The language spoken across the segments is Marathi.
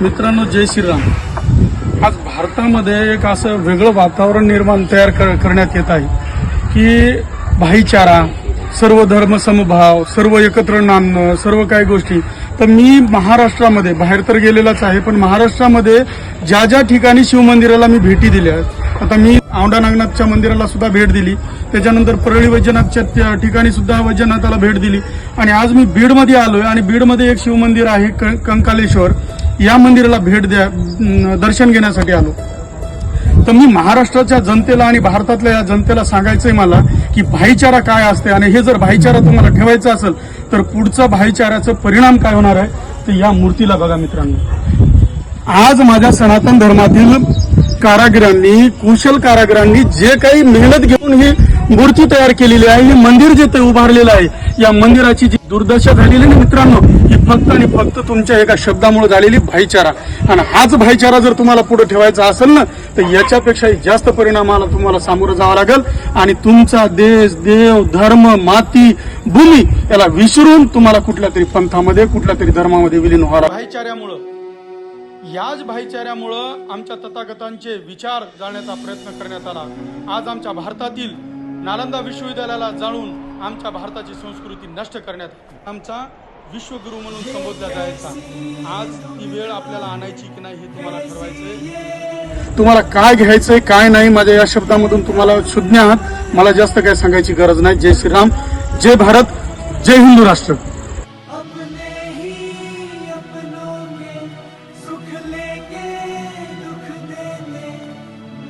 मित्रांनो, जय श्रीराम. आज भारतामध्ये एक असं वेगळं वातावरण निर्माण करण्यात येत आहे की भाईचारा, सर्व धर्म समभाव, सर्व एकत्र नांदणं, सर्व काही गोष्टी. तर मी महाराष्ट्रामध्ये बाहेर तर गेलेलाच आहे, पण महाराष्ट्रामध्ये ज्या ज्या ठिकाणी शिवमंदिराला मी भेटी दिल्या, आता मी औंढा नागनाथच्या मंदिराला सुद्धा भेट दिली, त्याच्यानंतर परळी वैजनाथच्या ठिकाणी सुद्धा वैजनाथाला भेट दिली, आणि आज मी बीडमध्ये आलोय आणि बीडमध्ये एक शिवमंदिर आहे कंकालेश्वर, या मंदिराला भेट दर्शन घेण्यासाठी आलो. तर मी महाराष्ट्राच्या जनतेला आणि भारतातल्या या जनतेला सांगायचंय मला की भाईचारा काय असते, आणि हे जर भाईचारा तुम्हाला ठेवायचा असेल तर पुढचा भाईचाऱ्याचा परिणाम काय होणार आहे तर या मूर्तीला बघा मित्रांनो. आज माझ्या सनातन धर्मातील कारागिरांनी, कुशल कारागिरांनी जे काही मेहनत घेऊन ही मूर्ती तयार केलेली आहे, हे मंदिर जे उभारलेलं आहे, या मंदिराची जी दुर्दशा झालेली ना मित्रांनो, ही फक्त आणि फक्त तुमच्या एका शब्दामुळे झालेली भाईचारा. आणि हाच भाईचारा जर तुम्हाला पुढे ठेवायचा असेल ना तर याच्यापेक्षाही जास्त परिणामाला तुम्हाला सामोरं जावं लागेल, आणि तुमचा देश, देव, धर्म, माती, भूमी याला विसरून तुम्हाला कुठल्या तरी पंथामध्ये, कुठल्या तरी धर्मामध्ये विलीन व्हावं. भाईचाऱ्यामुळं, याच भाईचाऱ्यामुळं आमच्या तथागतांचे विचार जाळण्याचा प्रयत्न करण्यात आला. आज आमच्या भारतातील नालंदा विश्वविद्यालयाला जाळून आमच्या भारताची संस्कृती नष्ट करण्यात आली. आमचा विश्वगुरु म्हणून संबोधला जायचा. आज ती वेळ आपल्याला आणायची की नाही हे तुम्हाला ठरवायचंय. तुम्हाला काय घ्यायचंय काय नाही, माझ्या या शब्दामधून तुम्हाला शुद्ध आहात. मला जास्त काय सांगायची गरज नाही. जय श्रीराम, जय भारत, जय हिंदू राष्ट्र. सुख लेके दुख देने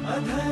अधर